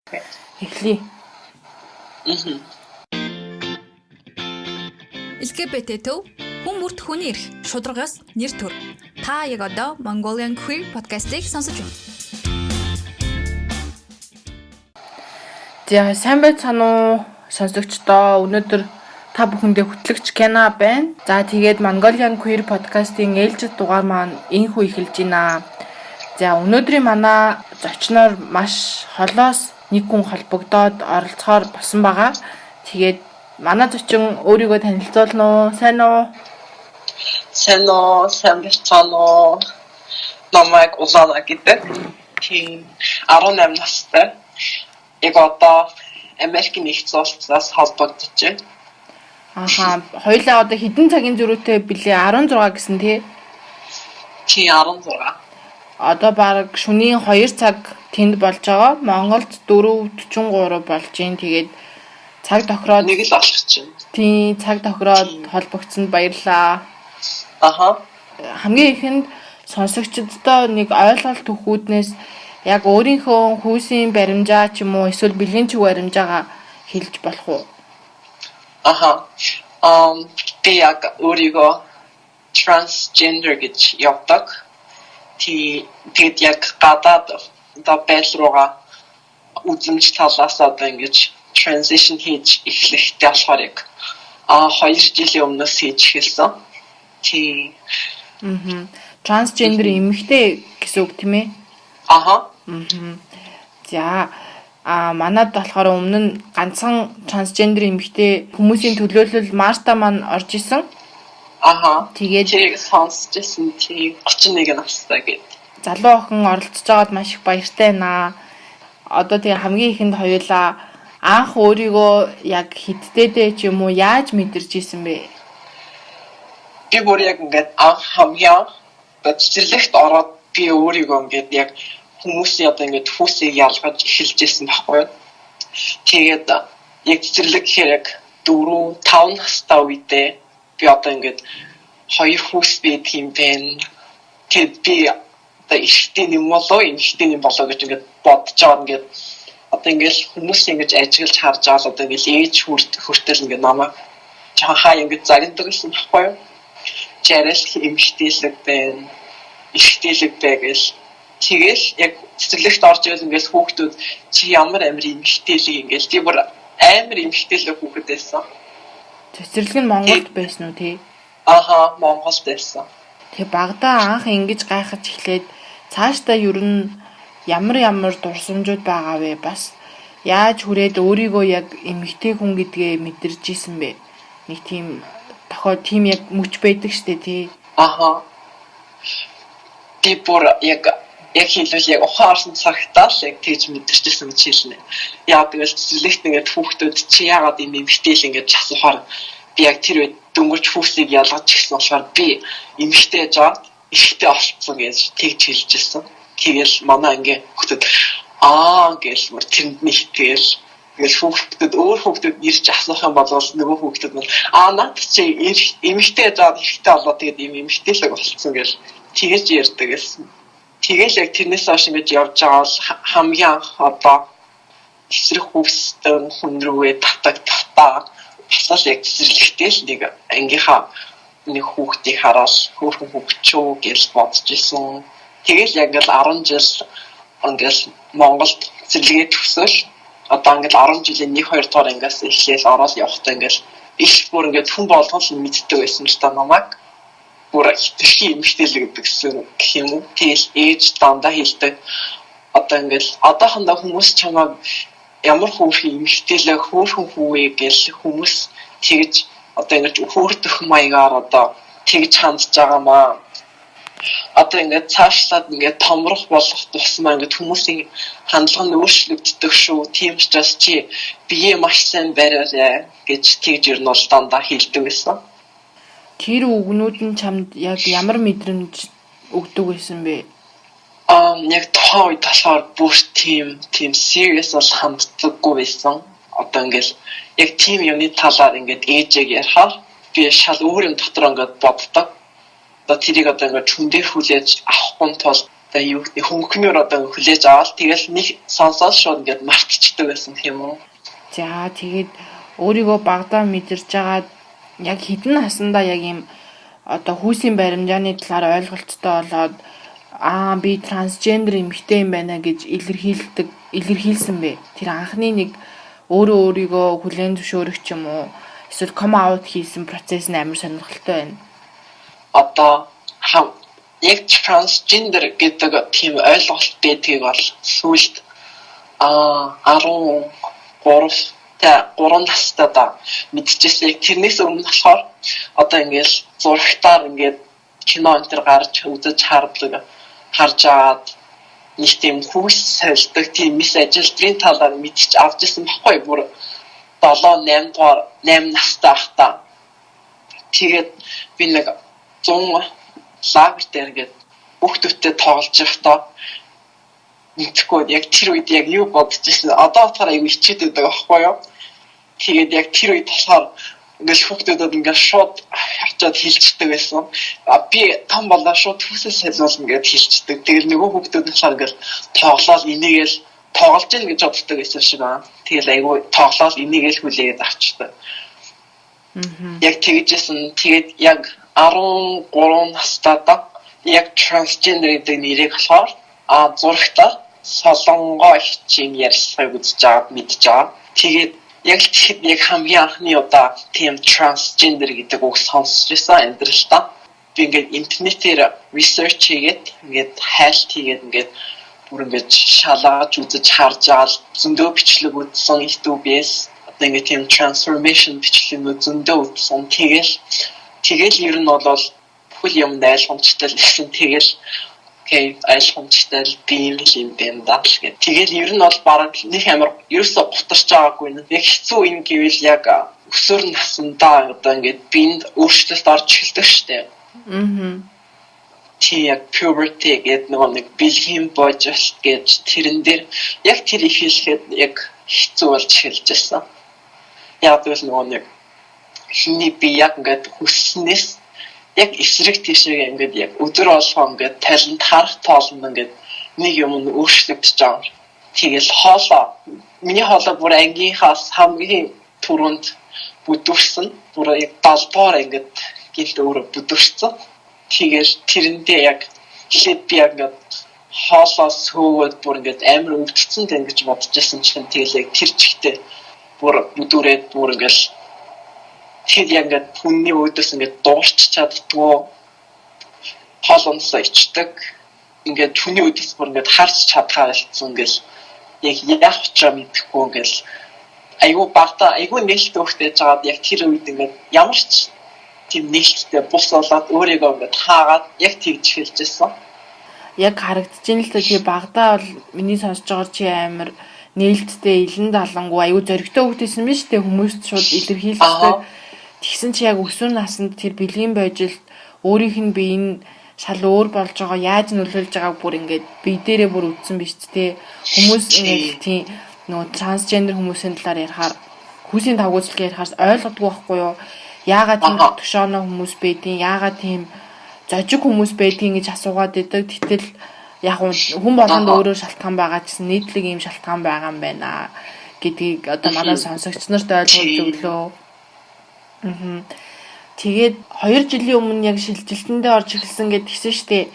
Эхлэе. LGBT төв хүн бүрт хүний эрх шударгаас нэр төр. Та яг одоо Mongolian Queer podcast-ийг сонсож байна. За сайн байцгаана уу сонсогчдоо. Өнөөдөр та бүхэндээ хөтлөгч Кена байна. За тэгээд Mongolian Queer podcast-ийн ээлжид дугаар маань энхүү эхэлж байна. За өнөөдрийн манай зочноор маш холоос нэг хүн холбогдоод оролцохоор болсон байгаа. Тэгээд манай зочин өөрийгөө танилцуулна уу? Сайн уу? Сайн байна. Намайг Улаана гэдэг. Тийм 18 настай. Яг одоо Америкийн нэгдсэн улсаас холбогдож байна. Ахаа, хоёулаа одоо хэдэн цагийн зөрүүтэй билээ? 16 гэсэн тий? Тийм 16. Одоо баг шөнийн 2 цаг тэнд болж байгаа. Монголд 4:43 болж байна. Тэгээд цаг тохироод нэг л болох чинь. Тийм цаг тохироод холбогдсонд баярлалаа. Аха. Хамгийн ихэнд сонсогчдод нэг ойлголт өгөхүүднээс яг өөрийнхөө хүүсийн баримжаа ч юм уу эсвэл бэлгийн чиг баримжаагаа хэлж болох уу? Аха. Би яг өөрийгөө transgender гэж явдаг. Тэгээд яг гадаад одоо байдал руугаа үзэмж талаас одоо ингэж transition хийж эхлэхтэй болохоор яг 2 жилийн өмнөөс хийж эхэлсэн. Трансгендер эмэгтэй гэсэн үг тийм ээ? Аха. За манад болохоор өмнө нь ганцхан трансгендер эмэгтэй хүмүүсийн төлөөлөл Марта маань орж исэн. Аха. Тэгээд сонсчихсан 31 настай гэдэг. Залуу охин оролцож байгаад маш их баяртай байна. Одоо тэгээ хамгийн ихэнд хоёулаа анх өөрийгөө яг хитдээдээ ч юм уу яаж мэдэрч исэн бэ? Би бүр яг ингээд анх хамгийн цэцэрлэгт ороод би өөрийгөө ингээд яг хүмүүсийн одоо ингээд хүүсийг ялгаж эхэлж ирсэн байхгүй юу. Тэгээд яг цэцэрлэг гэхээр яг 4-5 настай үедээ би одоо ингээд 2 хүүс байдаг юм байна. Тэгэд би одоо ихтэй юм болоо эмэгтэй юм болоо гэж ингээд бодож байгаа ингээд одоо ингээд хүмүүс ингэж ажиглаж харж байгаа одоо ингээд ээж хүртэл ингээд намайг хаа ингээд загнадаг гэсэн байхгүй юу. Чарэл эмэгтэйлэг байна. Ихтэйлэг байгэл. Тэгэл яг цэцэрлэгт орж ирэл ингээд хүүхдүүд чи ямар амир эмэгтэйлэг ингээд би бүр амир эмэгтэйлэг хүүхэд байсан. Цэцэрлэг нь Монголд байсан уу тий? Аха, Монголд байсан. Тэгээ багадаа анх ингэж гайхаж эхлээд цаашдаа ер нь ямар дурсамжууд байгаа вэ? Бас яаж хүрээд өөрийгөө яг эмэгтэй хүн гэдгээ мэдэрч исэн бэ? Нэг тийм тийм яг мөч байдаг штэ тий. Аха. Би бүр яг хэлвэл яг ухаарсан цагтаа л яг тэгж мэдэрчсэн гэж хэлнэ. Яа тэгэл цэцэрлэгт ингээд хүүхдүүд чи яагаад юм эмэгтэйл ингээд асуухаар би яг тэр үед дөнгөж хүүсийг ялгаж гисэн болохоор би эмэгтэй жаад ихтэй олцсон гэж тэгж хэлжсэн. Тэгэл манай ингээ хүүхдүүд гэж бүр тэнд нэгтгэл тэгэл хүүхдүүд өөр хүүхдүүд ирж асуух юм бол нөгөө хүүхдүүд нь наад чи эмэгтэй жаад ихтэй болоо тэгээд эмэгтэйлэг болцсон гэж тэгэж ярьдаг гэсэн. Тэгэл яг тэрнээс хойш ингэж явж байгаа бол хамгийн анх одоо эсрэг хүүхдэн хүн рүүгээ татаа бас яг цэцэрлэгтэй л нэг ангийнхаа нэг хүүхдийг хараад хөөрхөн хүүхчөө гэж бодож исэн. Тэгэл яг л 10 жил ингээл Монголд цэцэрлэгээ төгсөөл одоо ингээл 10 жилийн 1-2 дугаар ангиас эхлээл ороод явахдаа ингээл их бүр ингээд хүн болгон л мэддэг байсан л та намайг. Бүр хитрхи эмэгтэйлэг гэсэн гэх юм уу. Тэгэл ээж дандаа хэлдэг. Одоо ингээл одоохондоо хүмүүс чамайг ямар хүүхэн эмэгтэйлэг хөөрхөн хүүе гэж хүмүүс тэгж одоо ингэж хөөрдөх маягаар одоо тэгж хандж байгаамаа. Одоо ингээд цаашлаад ингээд томрох болох тусмаа ингээд хүмүүсийн хандлага нь өөрчлөгддөг шүү. Тийм ч бас чи бие маш сайн бариарай гэж тэгж ер нь бол дандаа хэлдэг байсан. Тэр үгнүүд нь чамд яг ямар мэдрэмж өгдөг байсан бэ? Яг тухайн үед болохоор бүр тийм serious бол ханддаггүй байсан. Одоо ингээд яг тийм юмны талаар ингээд ээжийг ярихаар би шал өөр юм дотор ингээд боддог. Одоо тэрийг одоо ингээд хүн дээр хүлээж авахгүй тул Тэгээ юу гэдэг хөнгөнөр одоо хүлээж аваад тэгэл нэг сонсоод шууд ингээд мартчихдаг байсан юм уу. За тэгээд өөрийгөө багадаа мэдэрч байгаа яг хідэн насандаа яг ийм одоо хүүсийн баримжааны талаар ойлголттой болоод би трансгендер эмэгтэй юм байна гэж илэрхийлсэн бэ. Тэр анхны нэг өөрийгөө хүлээн зөвшөөрөх ч юм уу эсвэл come out хийсэн процесс нь амар сонирхолтой байна. Одоо яг трансгендер гэдэг тийм ойлголт байдгийг бол сүүлд 3 настайдаа мэдчихсэн. Тэрнээс өмнө болохоор одоо ингээд зурагтаар ингээд кино энтер гарч үзэж харж аваад нэг тийм хүүс солидог тийм мис ажилтрын талаар мэдчих авч ирсэн байхгүй бүр 7-8 настай ахта. Тэгээд би нэг 100 лагер дээр ингээд хүүхдүүдтэй тоглож байхдаа мэдхгүй яг тэр үед яг юу бодож ирсэн. Одоо болохоор аяг ичээд байдаг байхгүй юу? Тэгээд яг тэр үед болохоор ингээд хүүхдүүдэд ингээд шууд очиод хилчдэг байсан. Би том болоо шууд хүүсээ солиулна гэд хилчдэг. Тэгэл нөгөө хүүхдүүд нь болохоор ингээд тоглоод энийгээл тоглож ийн гэж боддог байсан шиг байна. Тэгэл айгүй тоглоод энийгээл хүлээгээд авчдаг. Яг тэгжсэн. Тэгээд яг 13 настайдаа яг трансгендер гэдэг нэрийг болохоор зурагтаар солонгоо хичээн ярьсыг үзэж аваад мэдж байгаа. Тэгээд яг хамгийн анхны удаа тийм трансгендер гэдэг үг сонсч байсан амьдралдаа. Би ингээд интернетээр research хийгээд ингээд хайлт хийгээд ингээд бүр ингээд шалгаж үзэж харж байгаа зөндөө бичлэг үзсэн YouTube-ээс одоо ингээд тийм transformation бичлэгүүд зөндөө үзсэн. Тэгэл ер нь бол бүхэл юмд ойлгомжтой л гэсэн. Тэгэл ойлгомжтой л би юм байна даа гэх. Тэгэл ер нь бол бараг нэг амар ерөөсө гутарч байгаагүй нэг хэцүү юм гэвэл яг өсвөр насндаа одоо ингээд бинд өөрчлөлт орж эхэлдэг штеп. Чи яг puberty гэдэг нэг бэлгийн боожлт гэж тэрэн дээр яг тэр их хэлэхэд яг хэцүү болж эхэлж байсан. Яг л нэг хиний би яг ингээд хүснээс яг эсрэг тийшээ ингээд яг өдөр болгоо ингээд талент харах тоолно ингээд нэг юм нь өөрчлөгдөж байгаа. Тэгэл миний хоолой бүр ангийнхаас хамгийн түрүүнд бүдүүрсэн. Бүр яг далбаар ингээд гинт өөрөө бүдүүрсэн. Тэгэл тэрэндээ яг хэд би яг ингээд хоолоос хөвөд бүр ингээд амар өвдсөн тань гэж бодож байсан чинь тэгэл яг тэр чигтээ бүр бүдүүрээд бүр ингээд тэгэд яг ингээд хүний өөдөөс ингээд дуурч чаддгүй хоолондоо ичдэг ингээд хүний өөдөөс бүр ингээд харж чадхаа болсон гэл яг яах ч юм мэдэхгүй гэл айгүй нээлттэй хөхтэй жагаад яг тэр үед ингээд ямар ч тийм нээлттэй бус болоод өөрийгөө ингээд хаагаад яг тэгж хэлжсэн. Яг харагдаж ин л тий багадаа бол миний сонсож байгаа чи амар нээлттэй илэн далангуу айгүй зоригтой хөхтэйсэн биз дээ хүмүүст шууд илэрхийлдэг. Тэгсэн чи яг өсвөр наснд тэр бэлгийн бойжилт өөрийнх нь бие нь шал өөр болж байгаа яаж нөлөөлж байгааг бүр ингээд бие дээрээ бүр үтсэн биз дээ. Хүмүүс ингээд тийм нөгөө трансгендер хүмүүсийн талаар ярихаар хүүсийн тавгуулцлыг ярихаар ойлгодгүй байхгүй юу? Яагаад тийм төгшөөнө хүмүүс байдیں, яагаад тийм зожиг хүмүүс байдгийг гэж асуугаад байдаг. Гэтэл яг хүн болгонд өөрөө шалтгаан байгаа гэсэн нийтлэг ийм шалтгаан байгаа юм байна гэдгийг одоо манай сонсогч нарт ойлгуулж өглөө. Тэгээд 2 жилийн өмнө яг шилжилтэндээ орж эхэлсэн гэд гисэн штэ.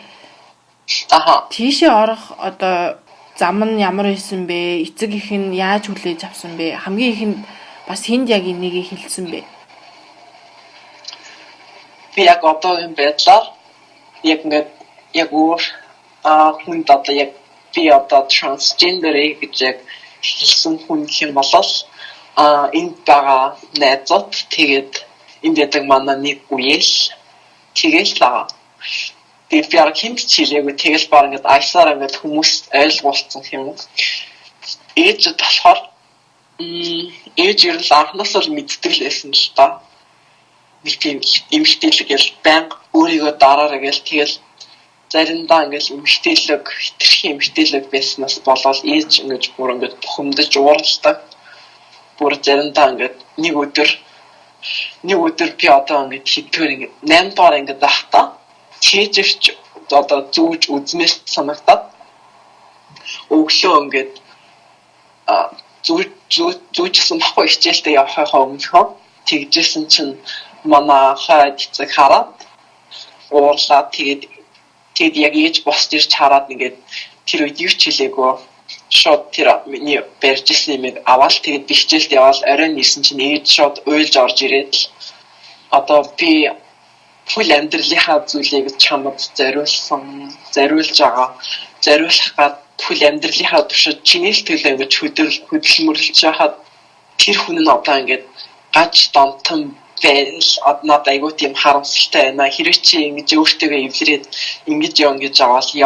Тийшээ орох одоо зам нь ямар байсан бэ? Эцэг их нь яаж хүлээж авсан бэ? Хамгийн ихэнд бас хүнд яг энийг хэлсэн бэ? Би яг одоогийн байдлаар яг ингээд яг хүнд одоо яг би одоо трансгендер гэж яг хэлсэн хүн юм болол энд байгаа найзууд тэгээд энд ядаг манай нэг үеэл тэгэл лаа. Тэгээд би арга хинт чилээгүй тэгэл баг ингээд айсаар ингээд хүмүүст ойлгуулсан юм. Ээж болохоор ээж ер нь анхнаас л мэддэг л байсан л та. Нэг тийм эмхтэйлэг гэл банк өөрийгөө дараараа гэл тэгэл заримдаа ингээд эмхтэйлэг хитрхи эмхтэйлэг байснаас болоод ээж ингээд бүр ингээд бухимдаж ууралдаг. Бүр заримдаа ингээд нэг өдөр би одоо ингээд хитгээр ингээд 8 доор ингээд ахта чийжвч одоо зүүж үзмэл санагдаад өглөө ингээд зүүжсэн баггүй хичээлдээ явахаа өмнөхөө тэгжсэн чинь манай хаад цэг хараад уурлаа тэгээд яг ээж босч ирж хараад ингээд тэр үед юу ч хэлээгүй шууд тэр миний барьжсэн юм аваад тэгээд би хичээлд яваад оройн ирсэн чинь ээж шууд уйлж орж ирээд одоо би фул амьдралынхаа зүйлийг чамд зориулж гад фул амьдралынхаа туршид чиний л төлөө ингэж хөдөлмөрлөж байхад тэр хүн нь одоо ингэж гач донтон байл однод айгуу тийм харамсалтай байна. Хэрвээ чи ингэж өөртөө эвлэрээд ингэж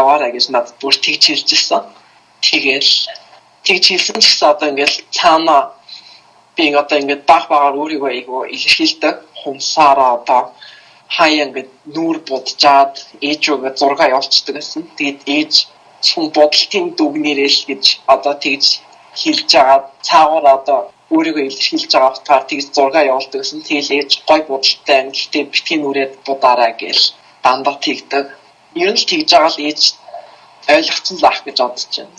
яваарай гэж надад бүр тэгж хэлжсэн. Тэгэл тэгж хэлсэн ч гэсэн одоо ингэж цаана би одоо ингэж багаар өөрийгөө айгуу илэрхийлдэг. Хумсаараа одоо хаяа ингэж нүүр будчаад ээж рүүгээ зураг явуулчихдаг гэсэн. Тэгээд ээж хүн бодлтын дүгнэрэл гэж одоо тэгж хэлж байгаа. Цаагаар одоо өөрийгөө илэрхийлж байгаа утгаар тэгж зураг явуулдаг гэсэн. Тэгэл ээж гой бодолтой юм. Гэхдээ битгий нүрээд будаарай гэж дандаа тэгдэг. Ер нь л тэгж байгаа л ээж ойлгоцсон л ах гэж бодож байна.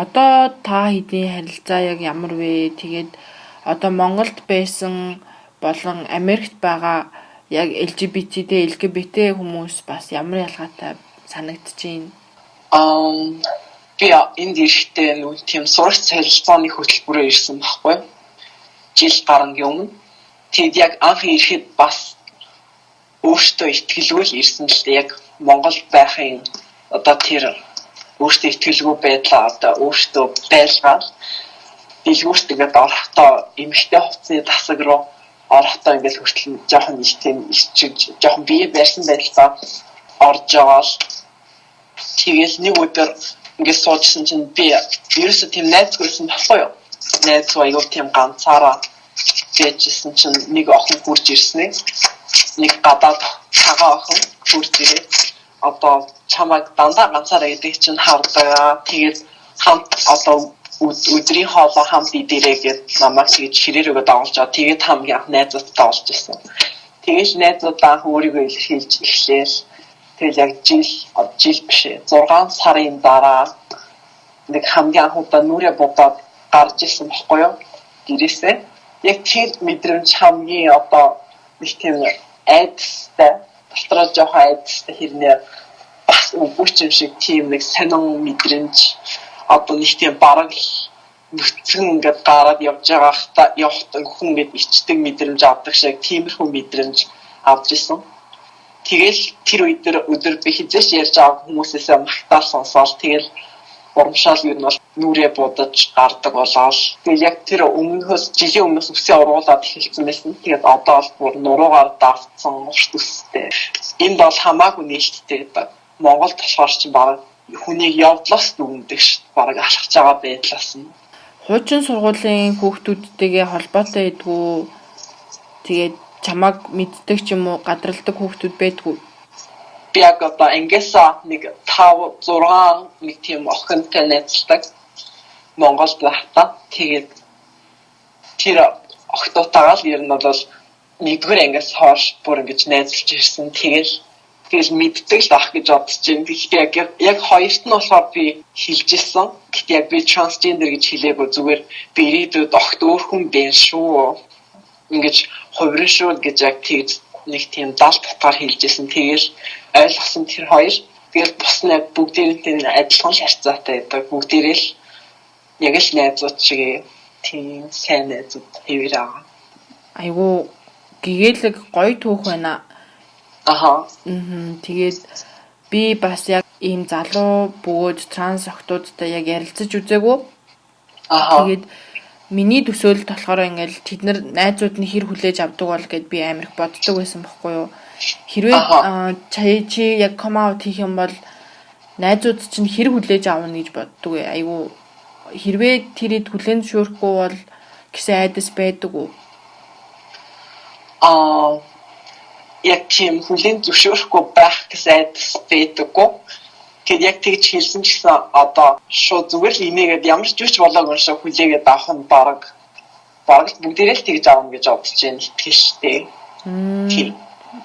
Одоо та хэдийн харилцаа яг ямар вэ? Тэгээд одоо Монголд байсан болон Америкт байгаа яг LGBT хүмүүс бас ямар ялгаатай санагдчихээн? Би энд ирэхдээ нүүн тийм сурагч солилцооны хөтөлбөрөөр ирсэн байхгүй. Жил гарангийн өмнө. Тэгэд яг анх ирэхэд бас өөртөө итгэлгүй л ирсэн л яг Монголд байхын одоо тэр өөртөө итгэлгүй байдлаа одоо өөртөө байлгаад дэлгүүртэйгээд орохдоо эмэгтэй хувцсны дасаг руу орохдоо ингээд хүртэл жоохон их тийм жоохон бие барьсан байдлаа орж байгаа л тэгэл нэг өдөр ингээд суужсэн чинь би ерөөсөө тийм найзгүйсэн баггүй юу. Найзгүй аягүй тийм ганцаараа байжсэн чинь нэг охин хурж ирсэн. Нэг гадаад цагаан охин хурж ирээ. Одоо чамайг дандаа ганцаараа идэх чинь хардаа. Тэгээд хамт одоо өдрийн хоолоо хамт идэрээ гэд намайг тэгж хэрээрээ дагуулж байгаа. Тэгээд хамгийн анх найзуудтай олж ирсэн. Тэгээд найзуудаа өөрийгөө илэрхийлж эхлээл. Тэгэл яг жил биш 6 сарын дараа нэг хамгийн анх удаа нүрээ бодоод гарч ирсэн баггүй юу гэрээсээ яг тэр мэдрэмж хамгийн одоо нэг тийм айдастай дотроо жоохон айдастай хэрнээ бас үгүй юм шиг тийм нэг сонин мэдрэмж одоо нэг тийм бараг нүцгэн ингээд гараад явж явахтан хүн ингээд ичдэг мэдрэмж авдаг шиг тиймэрхүү мэдрэмж авч ирсэн. Тэгэл тэр өдөр би хизээш ярьж байгаа хүмүүсээс магтаал сонсоод тэгэл урамшаал юу нь бол нүрээ будаж гардаг болоо. Тэгэл яг тэр жилийн өмнөөс үсээ уруулаад эхэлсэн байсан. Тэгээд одоо бол бүр нуруугаар давцсан урт үстэй. Энд бол хамаагүй нээлттэй гэдэг. Монголд болохоор ч баг хүнийг явдлаас дүгндэг ш. Бараг алхаж байгаа байдлаас нь. Хуучин сургуулийн хүүхдүүдтэйгээ холбоотой байдгүй. Тэгээд чамаг мэддэг ч юм уу гадралдаг хүүхдүүд байдгүй. Би яг одоо ангиасаа нэг 5 6 нэг тийм охинтой найзлдаг Монголд байхдаа тэгээд тэр охтоотойгоо л ер нь бол нэгдүгээр ангиас хойш бүр ингэж найзлж ирсэн. Тэгэл мэддэг л ах гэж бодож байна. Гэхдээ яг хоёрт нь болохоор би хэлж ирсэн. Гэхдээ яг би трансгендер гэж хэлээгүй зүгээр би ирээдүйд огт өөр хүн байна шүү. Ингэж хувирын шүү гэж яг тэгж нэг тийм далд утгаар хэлжсэн. Тэгэл ойлгосон тэр хоёр. Тэгэл бус нь бүгдээрээ адилхан харьцаатай байдаг. Бүгдээрээ л яг л найзууд шиг тийм сайн найзууд хэвээр байгаа. Айгу гэгээлэг гоё түүх байна. Аха. Тэгээд би бас яг ийм залуу бөгөөд транс охтуудтай яг ярилцаж үзээгүй. Аха. Тэгээд миний төсөөлөлт болохоор ингээл тэд нар найзууд нь хэр хүлээж авдаг бол гэд би амирх боддог байсан байхгүй юу. Хэрвээ чи яг come out хийх юм бол найзууд чинь хэр хүлээж авна гэж боддог вэ? Айгу хэрвээ тэрэд хүлээн зөвшөөрөхгүй бол гэсэн айдас байдаг уу? Яг тийм хүлээн зөвшөөрөхгүй байх гэсэн айдас байдаггүй. Тэгэд яг тэгж хэлсэн ч гэсэн одоо шууд зүгээр л инээгээд ямар ч үуч болоогүй шиг хүлээгээд авах нь бараг бүгдээрээ л тэгж аавна гэж бодож байна итгэлтэй.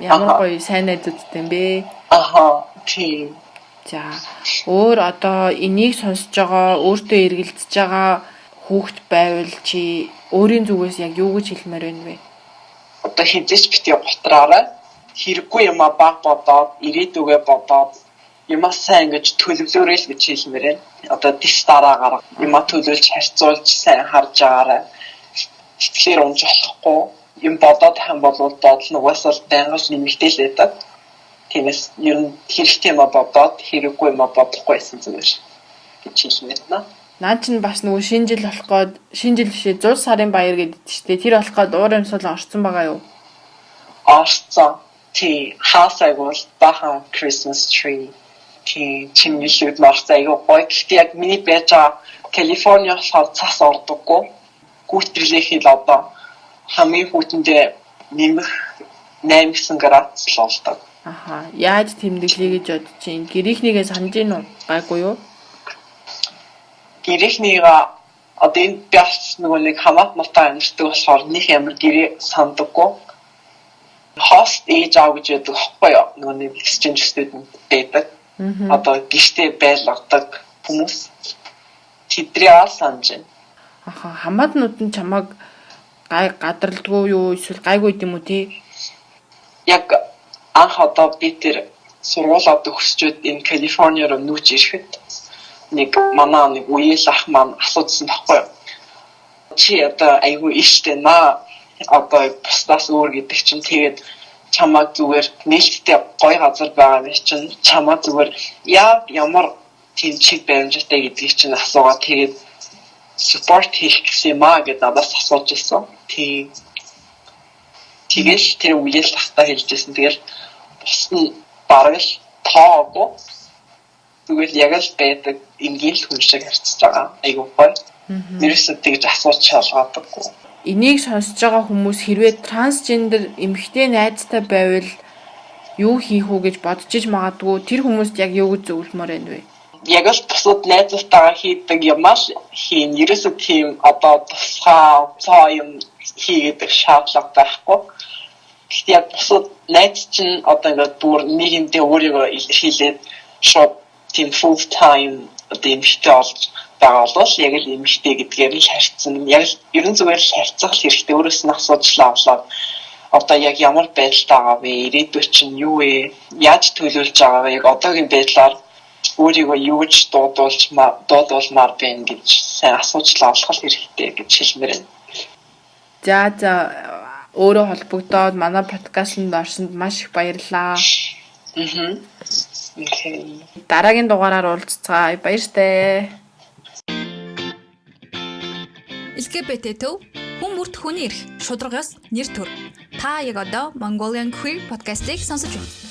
Ямар гоё сайн найзуудтай юм бэ? Аха, тийм. За өөр одоо энийг сонсож байгаа өөртөө эргэлзэж байгаа хүүхэд байвал чи өөрийн зүгээс яг юу гэж хэлмээр байна вэ? Одоо хизээч битгий готраарай. Хэрэггүй юм баг бодоод, ирээдүгээ бодоод юмаа сайн гэж төлөвлөөрэй л гэж хэлмээр байна. Одоо дэс дараагаар юмаа төлөвлөж харьцуулж сайн харж байгаарай. Тэгэхээр унж болохгүй. Юм бодоод хам болоод бодол нь угаасаа байнга л нэмэгдэл байдаг. Тиймээс ер нь хэрэгтэй юм бодоод хэрэггүй юм бодохгүй байсан зүгээр гэж хэлмээр байна. Наа чинь бас нөгөө шинэ жил болох гээд шинэ жил бишээ 100 сарын баяр гэдэг чинь тэ тэр болох гээд уур амьсгал орсон байгаа юу? Орсон. Тий хаасайг бол бахан Christmas tree. Тий чимнэлүүд марсайг гоё. Гэхдээ яг миний байж байгаа Калифорни болохоор цас ордоггүй. Гүйтгэрлэх хэл одоо хамгийн хүйтэндээ нэмэх 8 градус л болдог. Аха. Яаж тэмдэглэе гэж бодож чинь гэрийнхнийгээ санаж гин үү? Гайгүй юу? Гэрийнхнийгаа одоо энэ бяс нөгөө нэг хамаат мартаа амьддаг болохоор нэг ямар гэрээ сандаггүй. Хост ээж аав гэж яддаг байхгүй юу? Нөгөө нэг exchange student байдаг. Одоо гişтэй байлгадаг хүмүүс тэдний санаж байна. Аха. Хамаатнууд нь чамайг гадралдгүй юу эсвэл гайгүй юм уу тий? Яг анх одоо би тэр сургуулаад төгсчөөд энэ Калифорни руу нүүж ирэхэд нэг манай нэг үеэл ах маань асуудсан байхгүй юу? Чи одоо айгүй ishтэй наа одоо бусдаас өөр гэдэг чинь тэгээд чамаа зүгээр нээлттэй гоё газар байгаа нь чинь чамаа зүгээр ямар тийм чиг баримжаатай гэдгийг чинь асуугаад тэгээд support хийх гэсэн юм аа гэж надаас асууж ирсэн. Тэгэл тэр үеэл ахтаа хэлжсэн. Тэгэл бус нь бараг л таагүй. Тэгвэл яг л байдаг ингээл хүн шиг харцж байгаа. Айгуу гоё. Нэрсээ тэгж асууж шалгадаггүй. Энийг сонсож байгаа хүмүүс хэрвээ трансгендер эмэгтэй найзтай байвал юу хийх үү гэж бодож иж магадгүй тэр хүмүүст яг юу гэж зөвлөмөр байна вэ? Яг л бусад найзтайгаа хийдэг юмаа хийн. Ерөөсөө тийм одоо тусгай юм хийгээд шаардлага байхгүй. Гэхдээ яг бусад найз чинь одоо ингээд бүр нийгэмдээ өөрийгөө илэрхийлээд шууд тийм full time одоо эмэгтэй олж байгаа бол яг л эмэгтэй гэдгээр л харьцсан. Яг ерөн зүгээр харьцах хэрэгтэй. Өөрөөс нь асуудал авлаа. Одоо яг ямар байдалтай байгаа вэ? Ирээдүйд чинь юу вэ? Яаж төлөвлөж байгаа вэ? Яг одоогийн байдлаар өөрийгөө юу гэж дуудуулмаар байна гэж сайн асууж авлах хэрэгтэй гэж хэлмээр байна. За өөрөө холбогдоод манай подкастт орсонд маш их баярлалаа. Окей. Дараагийн дугаараар уулзцгаая. Баяртай. LGBT төв хүн бүрт хүний эрх шударгаас нэр төр. Та яг одоо Mongolian Queer podcast-ийг сонсож байна.